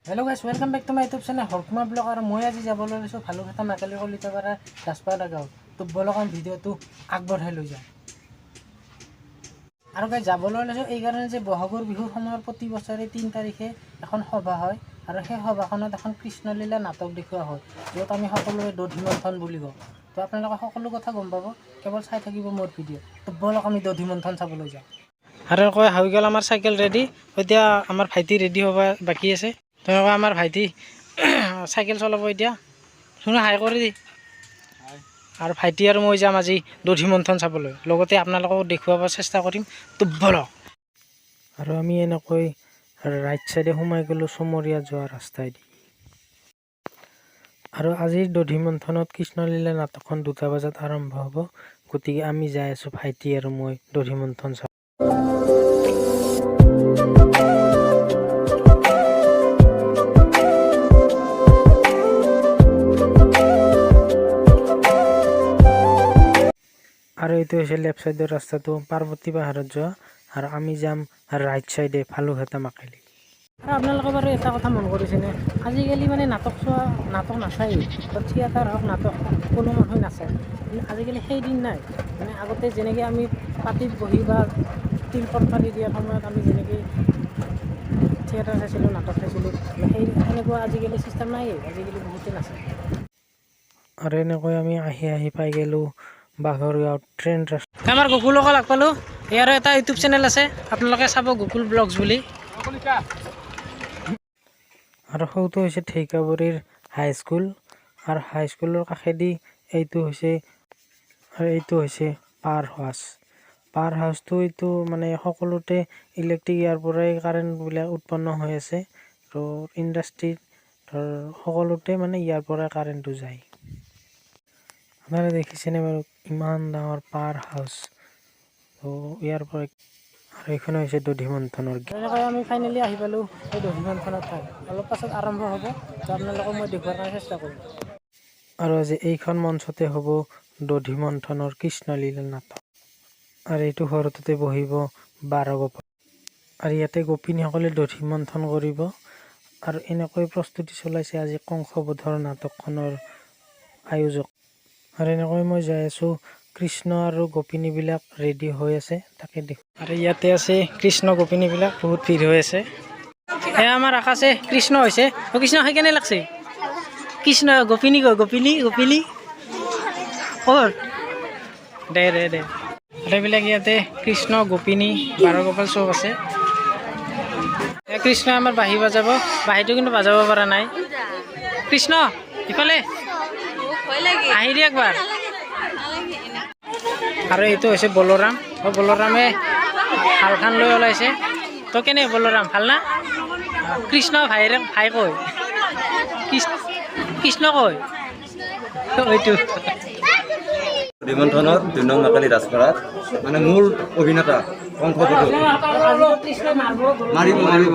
Hello' guys, welcome back to my YouTube channel Harkumar blog. আৰু মই আজি যাবলৈ লৈছোঁ ভালুকটা মেকালি কলিতাপাৰা ৰাজপাৰা গাঁও। তো বলক আমি ভিডিঅ'টো আগবঢ়াই লৈ যাওঁ। আৰু গাইছ, যাবলৈ লৈছোঁ এইকাৰণে যে বহাগৰ বিহুৰ সময়ত প্ৰতি বছৰে 3 তাৰিখে এখন সভা হয়। আৰু সেই সভাখনত এখন কৃষ্ণলীলা নাটক দেখুওৱা হয়, য'ত আমি সকলোৱে দধি মন্থন বুলি কওঁ। তো আপোনালোকে সকলো কথা গম পাব, কেৱল চাই থাকিব মোৰ ভিডিঅ'। তো বলক আমি দধি মন্থন চাবলৈ যাওঁ। আৰু কয় হৈ গ'ল আমাৰ চাইকেল ৰেডি। এতিয়া আমাৰ ভাইটি ৰেডি হ'ব বাকী আছে। তেনেকুৱা আমাৰ ভাইটি চাইকেল চলাব এতিয়া। শুনা হাই কৰি দি। আৰু ভাইটি আৰু মই যাম আজি দধি মন্থন চাবলৈ, লগতে আপোনালোকক দেখুৱাব চেষ্টা কৰিম। তো বলক। আৰু আমি এনেকৈ ৰাইট চাইডে সোমাই গ'লোঁ চমৰীয়া যোৱা ৰাস্তাইদি। আৰু আজিৰ দধি মন্থনত কৃষ্ণলীলা নাটকখন 2টা বজাত আৰম্ভ হ'ব। গতিকে আমি যাই আছোঁ ভাইটি আৰু মই দধি মন্থন চাব। আৰু এইটো হৈছে লেফ্ট চাইডৰ ৰাস্তাটো পাৰ্বতী পাহাৰত যোৱা, আৰু আমি যাম ৰাইট চাইডে ভালুকটা মাকালি। আৰু আপোনালোকে বাৰু এটা কথা মন কৰিছেনে, আজিকালি মানে নাটক নাচায়েই। থিয়েটাৰ হওক নাটক হওক কোনো মানুহে নাচায়। কিন্তু আজিকালি সেই দিন নাই। মানে আগতে যেনেকৈ আমি পাতিত বহি বা তিলপত পাতি দিয়াৰ সময়ত আমি যেনেকৈ থিয়েটাৰ চাইছিলোঁ, নাটক চাইছিলোঁ, সেনেকুৱা আজিকালি চিষ্টেম নায়েই। আজিকালি বহুতে নাচায়। আৰু এনেকৈ আমি আহি পাই গ'লোঁ বাঘৰগাঁও ট্ৰেইন ৰাস্তা। আমাৰ গকুলকো লগ পালোঁ। ইয়াৰো এটা ইউটিউব চেনেল আছে, আপোনালোকে চাব, গকুল ব্লগছ বুলি। আৰু সৌটো হৈছে ঢেকীয়াবাৰীৰ হাইস্কুল, আৰু হাইস্কুলৰ কাষেদি এইটো হৈছে পাৱাৰ হাউচটো। এইটো মানে সকলোতে ইলেক্ট্ৰিক, ইয়াৰ পৰাই কাৰেণ্টবিলাক উৎপন্ন হৈ আছে। আৰু ইণ্ডাষ্ট্ৰীত সকলোতে মানে ইয়াৰ পৰাই কাৰেণ্টটো যায়। আপোনালোকে দেখিছেনে বাৰু, ইমান ডাঙৰ পাৱাৰ হাউচ। তো ইয়াৰ পৰা আৰু এইখন হৈছে দধি মন্থনৰ। এনেকৈ আমি ফাইনেলি আহি পালোঁ এই দধি মন্থনৰ ঠাই। অলপ পাছত আৰম্ভ হ'ব, তো আপোনালোকক মই দেখুৱাৰ কাৰণে চেষ্টা কৰিম। আৰু আজি এইখন মঞ্চতে হ'ব দধি মন্থনৰ কৃষ্ণলীলা নাটক। আৰু এইটো ঘৰতে বহিব 12 গোপাল। আৰু ইয়াতে গোপিনীসকলে দধি মন্থন কৰিব। আৰু এনেকৈ প্ৰস্তুতি চলাইছে আজি কংসবধৰ নাটকখনৰ আয়োজক। আৰু এনেকৈ মই যাই আছোঁ, কৃষ্ণ আৰু গোপিনীবিলাক ৰেডি হৈ আছে, তাকে দেখোঁ। আৰু ইয়াতে আছে কৃষ্ণ গোপিনীবিলাক, বহুত ভিৰ হৈ আছে। এয়া আমাৰ আকাশে কৃষ্ণ হৈছে। কৃষ্ণ হৈ কেনে লাগছে? কৃষ্ণ গোপিনী গোপিনী ক'ত? দে এইবিলাক ইয়াতে কৃষ্ণ গোপিনী 12 গোপাল চব আছে। কৃষ্ণ আমাৰ বাঁহী বাজাব, বাঁহীটো কিন্তু বাজাব পৰা নাই। কৃষ্ণ ইফালে আহি দিয়ে একবাৰ। আৰু এইটো হৈছে বলোৰাম। বলোৰামে শালখান লৈ ওলাইছে। তো কেনে বলোৰাম, ভাল না? কৃষ্ণ ভাই কয়, কৃষ্ণ কয় এইটো। দধি মন্থনৰ 2 নং মাকালি ৰাজপাৰাত মানে মূল অভিনেতা কংসবধূ মাৰিব।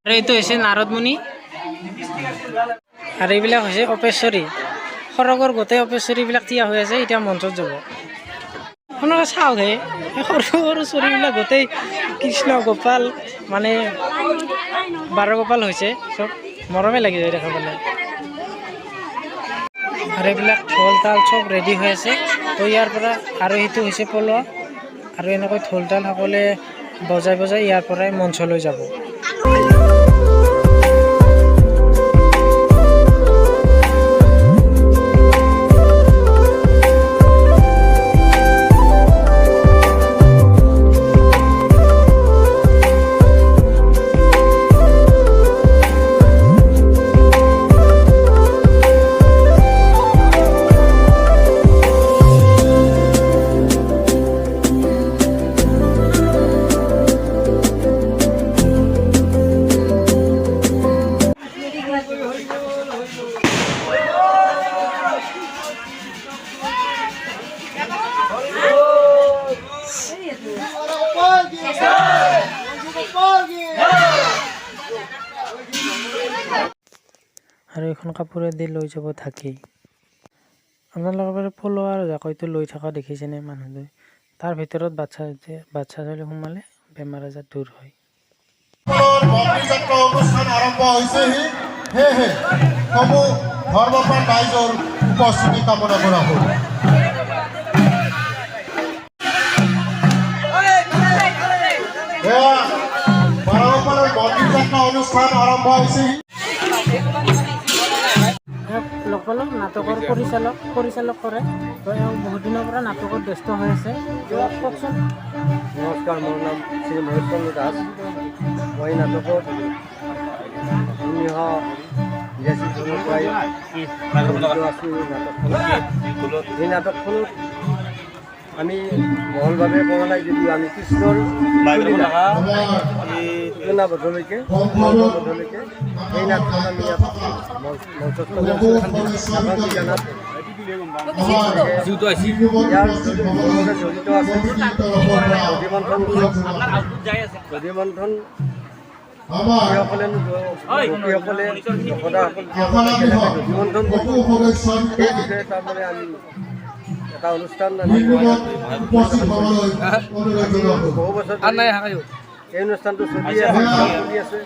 আৰু এইটো হৈছে নাৰদমুনি। আৰু এইবিলাক হৈছে অপেশ্বৰী। সৰগৰ গোটেই অপেশ্বৰীবিলাক থিয় হৈ আছে, এতিয়া মঞ্চত যাব। আপোনালোকে চাওকহে, সৰু সৰু চৰিবিলাক গোটেই কৃষ্ণ গোপাল, মানে 12 গোপাল হৈছে। চব মৰমে লাগি যায় দেখা পালে। আৰু এইবিলাক ঢোল তাল চব ৰেডি হৈ আছে। তো ইয়াৰ পৰা আৰু সেইটো হৈছে পলোৱা। আৰু এনেকৈ ঢোল তাল সকলোৱে বজাই ইয়াৰ পৰাই মঞ্চলৈ যাব। আৰু এইখন কাপোৰেদি লৈ যাব ঢাকি। আপোনালোকৰ পলোৱা আৰু জাকৈটো লৈ থকা দেখিছেনে মানুহটোৱে? তাৰ ভিতৰত বাচ্চা ছোৱালী সোমালে বেমাৰ আজাৰ দূৰ হয়। বন্দিযাত্ৰা অনুষ্ঠান আৰম্ভ হৈছেহি, সেয়েহে সমূহ ধৰ্মপ্ৰাণ ৰাইজৰ উপস্থিতি কামনা কৰা হ'ল। এয়া বাৰগোপালৰ বন্দিযাত্ৰা অনুষ্ঠান আৰম্ভ হৈছেহি। লোকেল নাটকৰ পৰিচালক কৰে। তো এওঁ বহুত দিনৰ পৰা নাটকত ব্যস্ত হৈ আছে। কওকচোন। নমস্কাৰ, মোৰ নাম শ্ৰী মহেশ চন্দ্ৰ দাস। মই নাটকত 1982 চনৰ পৰাই জড়িত আছোঁ। এই নাটকখনত আমি বহলভাৱে কৰা নাই যদিও আমি কৃষ্ণৰ সূচনাবদ্ধলৈকে এই নাটকখন আমি ইয়াত মঞ্চস্থ কৰিছোঁ। ইয়াৰ জড়িত আছে দধিমন্থন সকলে দধিমন্থন সেই বিষয়ে তাৰমানে আমি এটা অনুষ্ঠান বহু বছৰ এই অনুষ্ঠানটো চলি আছে।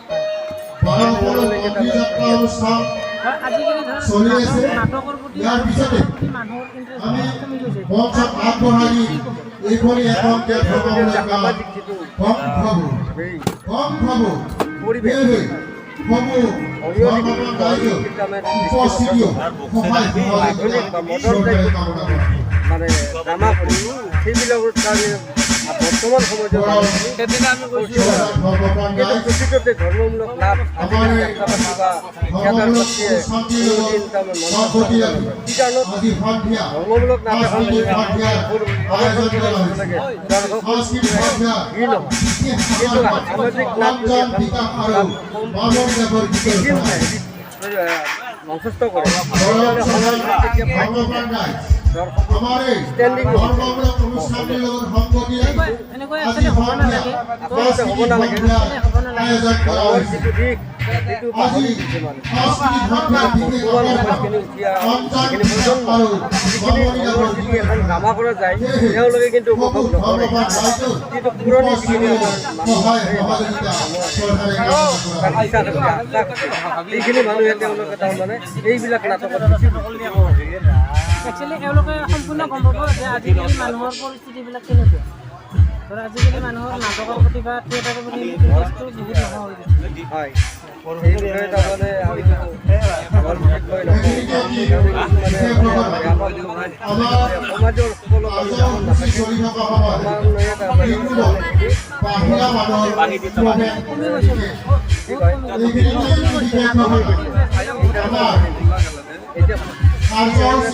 আজিকালি নাটকৰ প্ৰতি মানুহৰ ইণ্টাৰেষ্ট কমি গৈছে। সামাজিক যিটো পৰিৱেশ আধুনিক বা মডাৰ্ণ মানে ড্ৰামা কৰি সেইবিলাকৰ কাৰণে বৰ্তমান সমাজত কিন্তু প্ৰকৃততে ধৰ্মমূলক লাভ আজিকালি দেখা পাইছোঁ বা থিয়েটাৰ পাতিয়ে কোনোদিন তাৰমানে কি কাৰণত ধৰ্মমূলক নাট এখন লাগে দৰ্শকৰ ভিৰ নহয়, কিন্তু সামাজিক নাট যদি মঞ্চস্থ কৰে তেতিয়াহ'লে সমাজত ষ্টেণ্ডিং হ'ব নালাগে। ধৰ্মৰ যিটো দিশ সেইটো পাহৰি দিছে মানে বৰ্তমান সময়খিনি যিখিনি প্ৰজন্ম যিখিনি ধৰ্মৰ যদি এখন ড্ৰামা কৰা যায় তেওঁলোকে কিন্তু উপভোগ নকৰে। যিটো পুৰণি যিখিনি এইখিনি মানুহে তেওঁলোকে তাৰমানে এইবিলাক নাটকত একচুৱেলি এওঁলোকে সম্পূৰ্ণ গম পাব যে আজিকালি মানুহৰ পৰিস্থিতিবিলাক কেনেকুৱা। ধৰ আজিকালি মানুহৰ নাটকৰ প্ৰতি বা থিয়েটাৰৰ প্ৰতি ইণ্টাৰেষ্টটো বহুত নোহোৱা হৈ গৈছে। হয়, এই বিষয়ে তাৰমানে আমি বৰ বিশেষকৈ নকওঁ। সমাজৰ সকলো মানুহ নাথাকে, ক্ৰমান্বয়ে তাৰমানে এতিয়া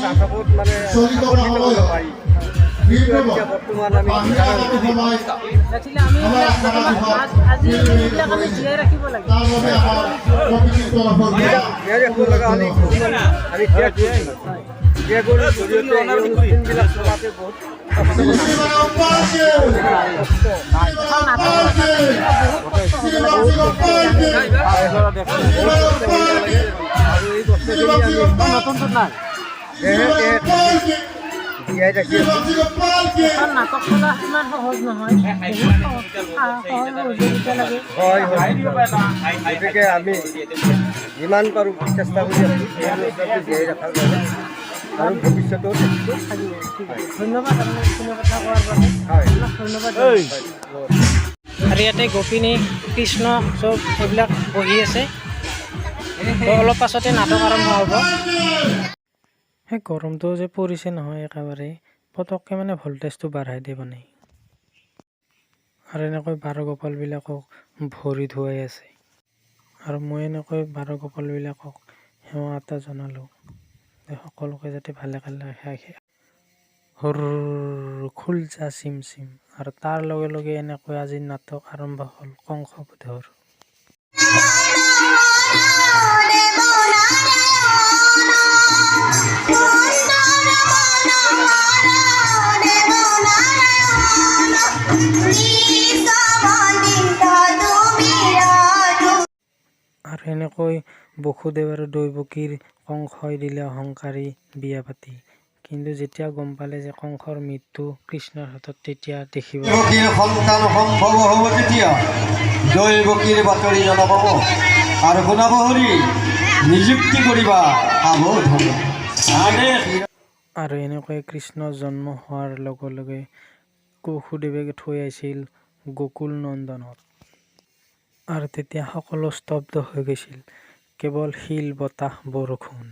নাটকত মানে আকৰ্ষিত কৰিব পাৰি। এতিয়া বৰ্তমান আমি জীয়াই ৰাখিব লাগে। জীয়াই ৰাখিব লগা হ'লে কিছুমান আমি ত্যাগ কৰিছিলোঁ। ত্যাগৰ জৰিয়তে এই অনুষ্ঠানবিলাক চলাতে বহুত আৰু এই বস্তুখিনি আমি নতুনটো নাই। জীয়াই ৰাখি আছোঁ। নাটক চলা ইমান সহজ নহয়, সহযোগিতা লাগে। হয়, গতিকে আমি যিমান পাৰোঁ চেষ্টা কৰি আছোঁ এই অনুষ্ঠানটো জীয়াই ৰখাৰ বাবে আৰু ভৱিষ্যতেও ধন্যবাদ আপোনাক এইখিনি কথা কোৱাৰ বাবে। হয়, ধন্যবাদ। আৰু ইয়াতে গোপিনী কৃষ্ণ চব এইবিলাক বহি আছে। তো অলপ পাছতে নাটক আৰম্ভ হ'ব। সেই গৰমটো যে পৰিছে নহয় একেবাৰে পটককৈ মানে ভল্টেজটো বঢ়াই দিয়ে মানে। আৰু এনেকৈ বাৰগোপালবিলাকক ভৰি ধুৱাই আছে। আৰু মই এনেকৈ বাৰগোপালবিলাকক সেৱা এটা জনালোঁ যে সকলোকে যাতে ভালে ভালে ৰাখে। হুৰ খোল যা চিম চিম। আৰু তাৰ লগে লগে এনেকৈ আজিৰ নাটক আৰম্ভ হ'ল কংসবধৰ। আৰু এনেকৈ বসুদেৱ আৰু দৈৱকীৰ কংসই দিলে অহংকাৰী বিয়া পাতি। কিন্তু যেতিয়া গম পালে যে কংসৰ মৃত্যু কৃষ্ণৰ হাতত, তেতিয়া দেখিব দেৱকীৰ সন্তান সম্ভৱ হ'ব তেতিয়া দৈৱকীৰ বাতৰি জনাব আৰু শুনাব হৰি নিযুক্তি কৰিবা সাৱধান। আৰু এনেকৈ কৃষ্ণৰ জন্ম হোৱাৰ লগে লগে বসুদেৱে থৈ আহিছিল গকুল নন্দনত। আৰু তেতিয়া সকলো স্তব্ধ হৈ গৈছিল, কেৱল শিল, বতাহ, বৰষুণ।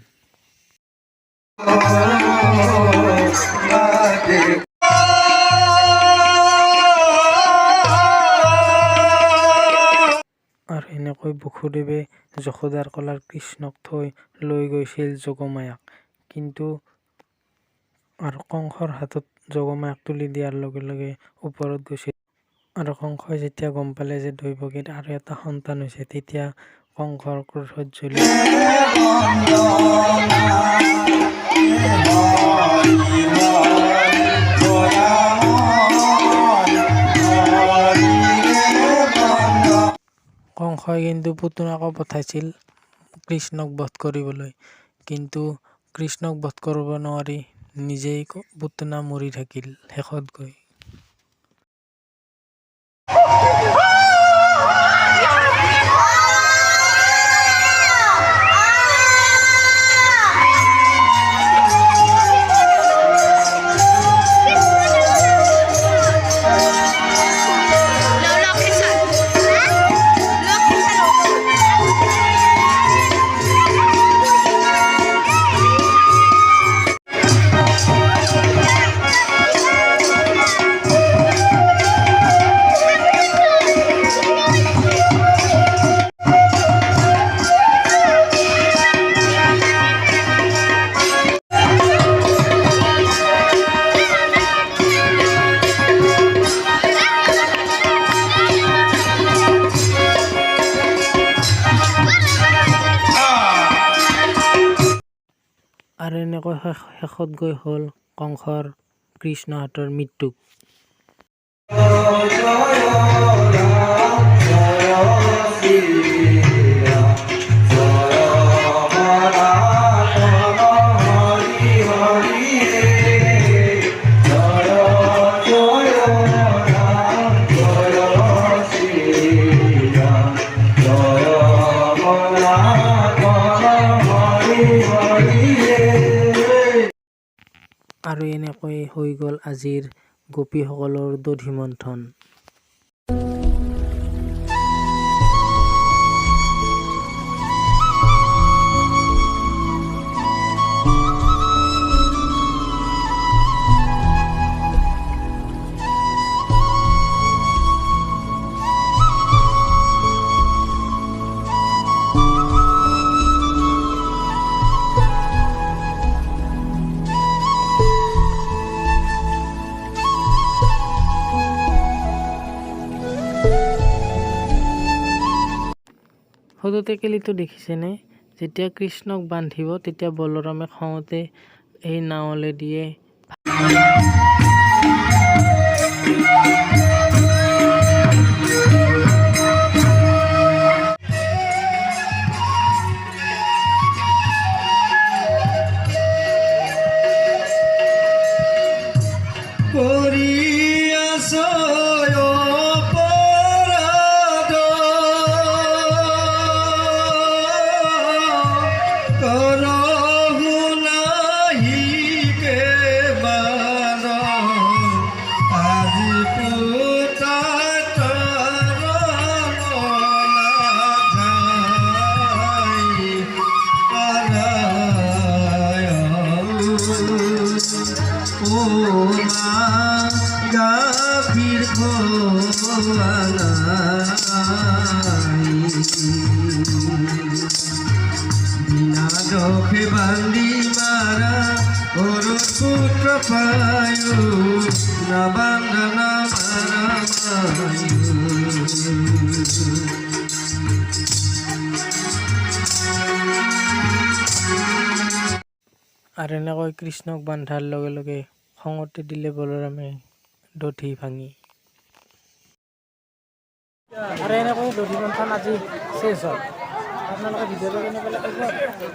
আৰু এনেকৈ বসুদেৱে যশোদাৰ কোলাত কৃষ্ণক থৈ লৈ গৈছিল যোগমায়াক। কিন্তু আৰু কংসৰ হাতত যোগমায়াক তুলি দিয়াৰ লগে লগে ওপৰত গৈছিল। আৰু কংসই যেতিয়া গম পালে যে দৈৱকীৰ আৰু এটা সন্তান হৈছে, তেতিয়া কংসৰ ক্ৰোধত জ্বলি কংসই কিন্তু পুতনাকো পঠাইছিল কৃষ্ণক বধ কৰিবলৈ, কিন্তু কৃষ্ণক বধ কৰিব নোৱাৰি নিজেই পুতনা মৰি থাকিল শেষত গৈ। আৰু এনেকৈ শেষত গৈ হ'ল কংসৰ কৃষ্ণ হাতৰ মৃত্যু। আৰু এনেকৈ হৈ গ'ল আজিৰ গোপীসকলৰ দধি মন্থন। সৰুতে কেলিটো দেখিছেনে, যেতিয়া কৃষ্ণক বান্ধিব তেতিয়া বলৰামে খঙতে এই নাৱলে দিয়ে চোখে বান্ধি মাৰা ওৰ পুত্ৰ পায়ু না বান্ধনা আৰু এনেকৈ কৃষ্ণক বান্ধাৰ লগে লগে খঙতে দিলে বলৰামে দধি ভাঙি। আৰু এনেকৈ দধি মন্থন আজি শেষ হ'ল। আপোনালোকে ভিডিঅ'টো কেনেকৈ লাগিল?